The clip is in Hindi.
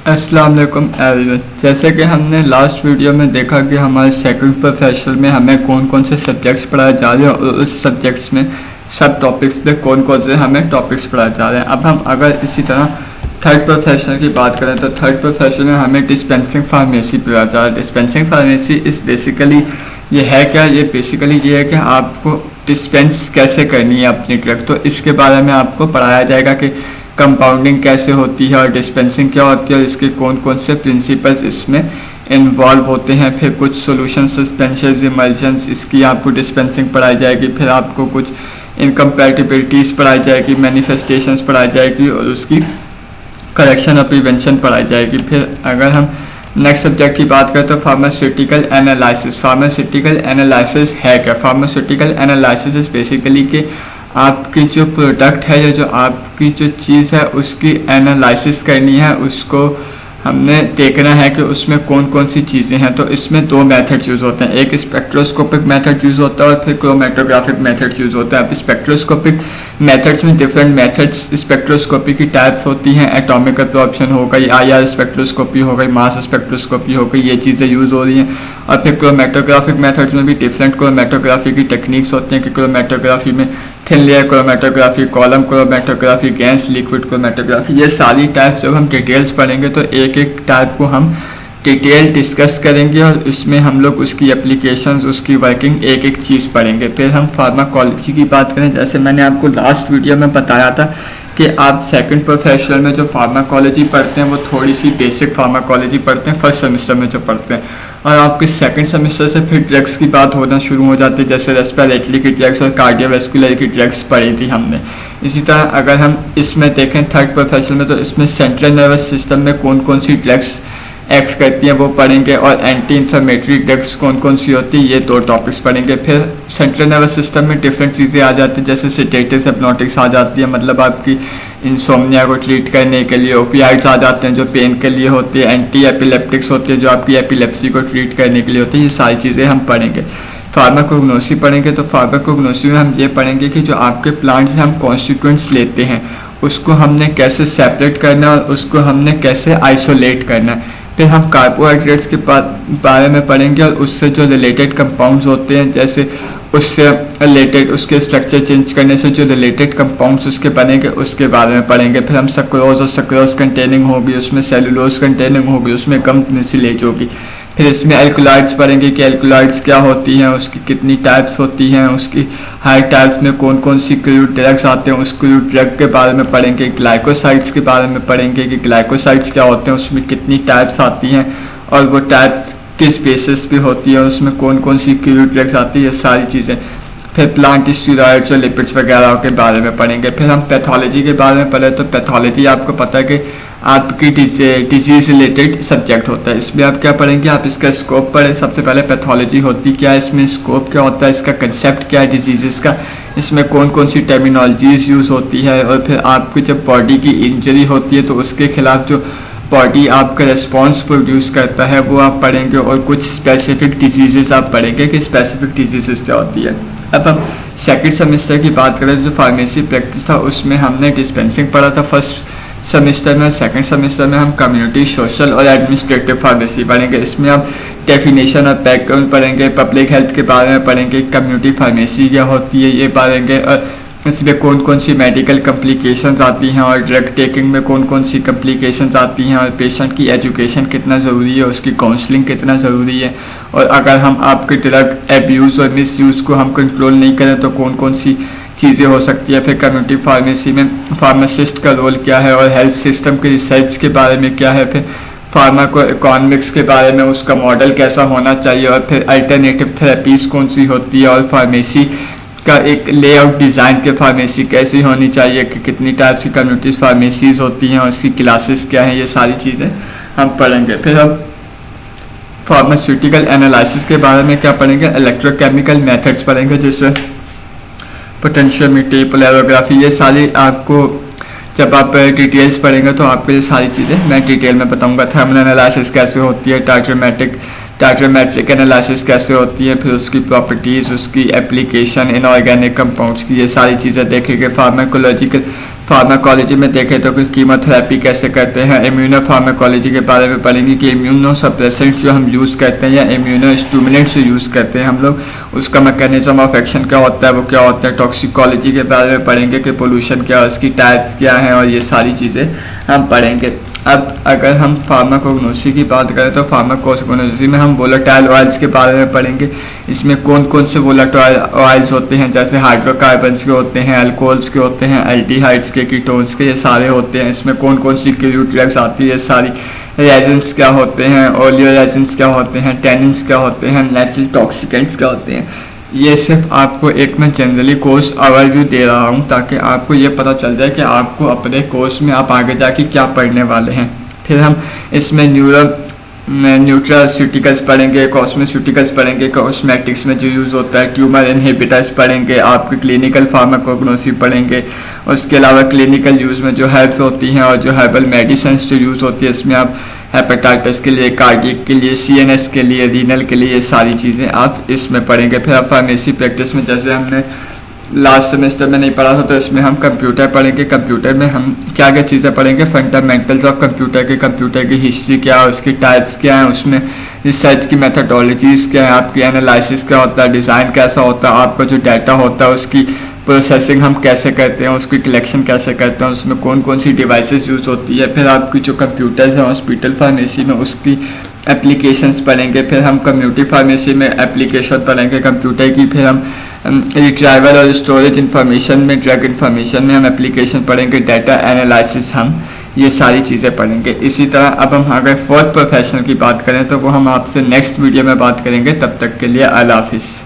अस्सलाम वालेकुम एवरीवन। जैसे कि हमने लास्ट वीडियो में देखा कि हमारे सेकंड प्रोफेशनल में हमें कौन कौन से सब्जेक्ट्स पढ़ाए जा रहे हैं और उस सब्जेक्ट्स में सब टॉपिक्स पे कौन कौन से हमें टॉपिक्स पढ़ाए जा रहे हैं। अब हम अगर इसी तरह थर्ड प्रोफेशनल की बात करें तो थर्ड प्रोफेशनल में हमें डिस्पेंसिंग फार्मेसी पढ़ाया जा रहा है। डिस्पेंसिंग फार्मेसी इस बेसिकली ये है क्या, ये बेसिकली ये है कि आपको डिस्पेंस कैसे करनी है अपनी ड्रग, तो इसके बारे में आपको पढ़ाया जाएगा कि कंपाउंडिंग कैसे होती है और डिस्पेंसिंग क्या होती है और इसके कौन कौन से प्रिंसिपल्स इसमें इन्वॉल्व होते हैं। फिर कुछ सॉल्यूशन सस्पेंशन इमल्शंस इसकी आपको डिस्पेंसिंग पढ़ाई जाएगी। फिर आपको कुछ इनकम्पैटिबिलिटीज़ पढ़ाई जाएगी, मैनिफेस्टेशंस पढ़ाई जाएगी और उसकी करेक्शन और प्रिवेंशन पढ़ाई जाएगी। फिर अगर हम नेक्स्ट सब्जेक्ट की बात करें तो फार्मास्यूटिकल एनालिसिस। फार्मास्यूटिकल एनालिसिस है क्या? फार्मास्यूटिकल एनालिसिस इज बेसिकली कि आपकी जो प्रोडक्ट है या जो आपकी जो चीज़ है उसकी एनालिसिस करनी है, उसको हमने देखना है कि उसमें कौन कौन सी चीज़ें हैं। तो इसमें दो मेथड यूज़ होते हैं, एक स्पेक्ट्रोस्कोपिक मेथड यूज़ होता है और फिर क्रोमेटोग्राफिक मेथड यूज़ होता है। अब स्पेक्ट्रोस्कोपिक मेथड्स में डिफरेंट मेथड्स स्पेक्ट्रोस्कोपी की टाइप्स होती हैं, एटॉमिक एब्जॉर्प्शन हो गई, IR स्पेक्ट्रोस्कोपी हो गई, मास स्पेक्ट्रोस्कोपी हो गई, ये चीज़ें यूज़ हो रही हैं। और फिर क्रोमेटोग्राफिक मेथड्स में भी डिफरेंट क्रोमेटोग्राफी की टेक्निक्स होती हैं कि क्रोमेटोग्राफी में thin layer chromatography, column chromatography, gas liquid chromatography, ये सारी टाइप्स जब हम डिटेल्स पढ़ेंगे तो एक एक टाइप को हम डिटेल डिस्कस करेंगे और इसमें हम लोग उसकी एप्लीकेशंस, उसकी वर्किंग एक एक चीज़ पढ़ेंगे। फिर हम फार्माकोलॉजी की बात करें, जैसे मैंने आपको लास्ट वीडियो में बताया था कि आप सेकंड प्रोफेशनल में जो फार्माकोलॉजी पढ़ते हैं वो थोड़ी सी बेसिक फार्माकोलॉजी पढ़ते हैं फर्स्ट सेमेस्टर में जो पढ़ते हैं, और आपके सेकंड सेमेस्टर से फिर ड्रग्स की बात होना शुरू हो जाती है, जैसे रेस्पिरेटरी की ड्रग्स और कार्डियोवैस्कुलर की ड्रग्स पढ़ी थी हमने। इसी तरह अगर हम इसमें देखें थर्ड प्रोफेशनल में तो इसमें सेंट्रल नर्वस सिस्टम में कौन कौन सी ड्रग्स एक्ट करती हैं वो पढ़ेंगे और एंटी इंफ्लेमेटरी ड्रग्स कौन कौन सी होती है, ये दो टॉपिक्स पढ़ेंगे। फिर सेंट्रल नर्वस सिस्टम में डिफरेंट चीज़ें आ जाती हैं, जैसे सेडेटिव्स, हिप्नोटिक्स आ जाती है, मतलब आपकी इंसोम्निया को ट्रीट करने के लिए। ओपियाइड्स आ जाते हैं जो पेन के लिए होती है, एंटी एपिलेप्टिक्स होती है जो आपकी एपिलेप्सी को ट्रीट करने के लिए होती है। ये सारी चीज़ें हम पढ़ेंगे। फार्माकोग्नोसी पढ़ेंगे तो फार्माकोग्नोसी में हम ये पढ़ेंगे कि जो आपके प्लांट से हम कॉन्स्टिट्यूएंट्स लेते हैं उसको हमने कैसे सेपरेट करना है और उसको हमने कैसे आइसोलेट करना है। फिर हम कार्बोहाइड्रेट्स के बारे में पढ़ेंगे और उससे जो रिलेटेड कंपाउंड्स होते हैं, जैसे उससे रिलेटेड उसके स्ट्रक्चर चेंज करने से जो रिलेटेड कंपाउंड्स उसके बनेंगे उसके बारे में पढ़ेंगे। फिर हम सक्रोज और सक्रोज कंटेनिंग होगी, उसमें सेलुलोज कंटेनिंग होगी, उसमें गम म्यूसिलेज होगी। फिर इसमें एल्कोलाइड्स पढ़ेंगे कि एल्कोलाइड्स क्या होती हैं, उसकी कितनी टाइप्स होती हैं, उसकी हर टाइप्स में कौन कौन सी क्रूड ड्रग्स आते हैं, उस क्रूड ड्रग के बारे में पढ़ेंगे। ग्लाइकोसाइड्स के बारे में पढ़ेंगे कि ग्लाइकोसाइड्स क्या होते हैं, उसमें कितनी टाइप्स आती हैं और वो टाइप्स किस बेसिस पे होती है, उसमें कौन कौन सी क्रूड ड्रग्स आती है, ये सारी चीज़ें। फिर प्लांट स्टेरॉइड्स और लिपिड्स वगैरह के बारे में पढ़ेंगे। फिर हम पैथोलॉजी के बारे में पढ़े तो पैथोलॉजी आपको पता है कि आपकी डिजीज रिलेटेड सब्जेक्ट होता है। इसमें आप क्या पढ़ेंगे, आप इसका स्कोप पढ़े। सबसे पहले पैथोलॉजी होती क्या है, इसमें स्कोप क्या होता है, इसका कंसेप्ट क्या है डिजीज़ का, इसमें कौन कौन सी टर्मिनोलॉजीज यूज़ होती है, और फिर आपकी जब बॉडी की इंजरी होती है तो उसके खिलाफ जो बॉडी आपका रिस्पॉन्स प्रोड्यूस करता है वो आप पढ़ेंगे। और कुछ स्पेसिफिक डिजीज़ आप पढ़ेंगे कि स्पेसिफिक डिजीज़ क्या होती है। अब हम सेकंड सेमेस्टर की बात करें जो फार्मेसी प्रैक्टिस था उसमें हमने डिस्पेंसिंग पढ़ा था फर्स्ट सेमेस्टर में। सेकंड सेमेस्टर में हम कम्युनिटी, सोशल और एडमिनिस्ट्रेटिव फार्मेसी पढ़ेंगे। इसमें हम डेफिनेशन और बैकग्राउंड पढ़ेंगे, पब्लिक हेल्थ के बारे में पढ़ेंगे, कम्युनिटी फार्मेसी क्या होती है ये पढ़ेंगे, और इसमें कौन कौन सी मेडिकल कम्प्लिकेशंस आती हैं और ड्रग टेकिंग में कौन कौन सी कम्प्लिकेशंस आती हैं, और पेशेंट की एजुकेशन कितना ज़रूरी है, उसकी काउंसलिंग कितना ज़रूरी है, और अगर हम आपके ड्रग एब्यूज़ और मिस यूज़ को हम कंट्रोल नहीं करें तो कौन कौन सी चीज़ें हो सकती है। फिर कम्युनिटी फार्मेसी में फार्मासिस्ट का रोल क्या है और हेल्थ सिस्टम के रिसर्च के बारे में क्या है। फिर फार्माको इकोनॉमिक्स के बारे में उसका मॉडल कैसा होना चाहिए, और फिर अल्टरनेटिव थेरेपीज़ कौन सी होती है, और फार्मेसी का एक लेआउट डिज़ाइन के फार्मेसी कैसी होनी चाहिए, कि कितनी टाइप की कम्युनिटी फार्मेसीज होती हैं और उसकी क्लासेस क्या हैं, ये सारी चीज़ें हम पढ़ेंगे। फिर हम फार्मास्यूटिकल एनालिसिस के बारे में क्या पढ़ेंगे, इलेक्ट्रोकेमिकल मेथड्स पढ़ेंगे, जिसमें पोटेंशियोमीटर, पोलैरोग्राफी, ये सारी आपको जब आप डिटेल्स पढ़ेंगे तो आपको ये सारी चीज़ें मैं डिटेल में बताऊंगा। थर्मल एनालिसिस कैसे होती है, टाइट्रोमेट्रिक एनालिसिस कैसे होती है, फिर उसकी प्रॉपर्टीज़, उसकी एप्लीकेशन, इनऑर्गेनिक कंपाउंड्स की, ये सारी चीज़ें देखेंगे। फार्माकोलॉजी में देखें तो कीमोथेरेपी कैसे करते हैं, इम्यूनो फार्माकोलॉजी के बारे में पढ़ेंगे कि इम्यूनो सप्रेसेंट जो हम यूज़ करते हैं या इम्यूनो स्टिमुलेंट्स जो यूज़ करते हैं हम लोग, उसका मैकेनिज्म ऑफ एक्शन क्या होता है, वो क्या होता है। टॉक्सिकोलॉजी के बारे में पढ़ेंगे कि पोल्यूशन क्या है, उसकी टाइप्स क्या हैं, और ये सारी चीज़ें हम पढ़ेंगे। अब अगर हम फार्माकोग्नोसी की बात करें तो फार्माकोग्नोसी में हम वोलेटाइल ऑयल्स के बारे में पढ़ेंगे। इसमें कौन कौन से वोलेटाइल ऑयल्स होते हैं, जैसे हाइड्रोकार्बन्स के होते हैं, अल्कोहल्स के होते हैं, एल्डिहाइड्स के, कीटोन्स के, ये सारे होते हैं। इसमें कौन कौन सी क्यूट ड्रग्स आती है, सारी रेजेंट्स क्या होते हैं, ओलियो रेजेंट्स क्या होते हैं, टेनिन्स क्या होते हैं, नेचुरल टॉक्सिकेंट्स क्या होते हैं। ये सिर्फ आपको एक मैं जनरली कोर्स ओवरव्यू दे रहा हूँ ताकि आपको ये पता चल जाए कि आपको अपने कोर्स में आप आगे जाके क्या पढ़ने वाले हैं। फिर हम इसमें न्यूट्रास्यूटिकल्स पढ़ेंगे, कॉस्मेस्यूटिकल्स पढ़ेंगे, कॉस्मेटिक्स में जो यूज़ होता है, ट्यूमर इनहिबिटर्स पढ़ेंगे, आपकी क्लिनिकल फार्माकोग्नोसी पढ़ेंगे। उसके अलावा क्लिनिकल यूज़ में जो हर्ब्स होती हैं और जो हर्बल मेडिसिन जो यूज़ होती है, इसमें आप हेपेटाइटिस के लिए, कार्डियक के लिए, सीएनएस के लिए, रीनल के लिए, ये सारी चीज़ें आप इसमें पढ़ेंगे। फिर आप फार्मेसी प्रैक्टिस में जैसे हमने लास्ट सेमेस्टर में नहीं पढ़ा था तो इसमें हम कंप्यूटर पढ़ेंगे। कंप्यूटर में हम क्या क्या चीज़ें पढ़ेंगे, फंडामेंटल्स ऑफ कंप्यूटर की हिस्ट्री क्या है, उसकी टाइप्स क्या है, उसमें रिसर्च की मेथडोलॉजीज़ क्या है, आपकी एनालिसिस क्या होता है, डिज़ाइन कैसा होता है, आपका जो डाटा होता है उसकी प्रोसेसिंग हम कैसे करते हैं, उसकी कलेक्शन कैसे करते हैं, उसमें कौन कौन सी डिवाइसेस यूज़ होती है। फिर आपकी जो कंप्यूटर्स हैं हॉस्पिटल फार्मेसी में उसकी एप्लीकेशंस पढ़ेंगे। फिर हम कम्युनिटी फार्मेसी में एप्लीकेशन पढ़ेंगे कंप्यूटर की। फिर हम रिट्राइवल और स्टोरेज इन्फॉर्मेशन में, ड्रग इन्फॉर्मेशन में हम एप्लीकेशन पढ़ेंगे, डाटा एनालिसिस हम ये सारी चीज़ें पढ़ेंगे। इसी तरह अब हम अगर फोर्थ प्रोफेशनल की बात करें तो वो हम आपसे नेक्स्ट वीडियो में बात करेंगे। तब तक के लिए अल्लाह हाफिज़।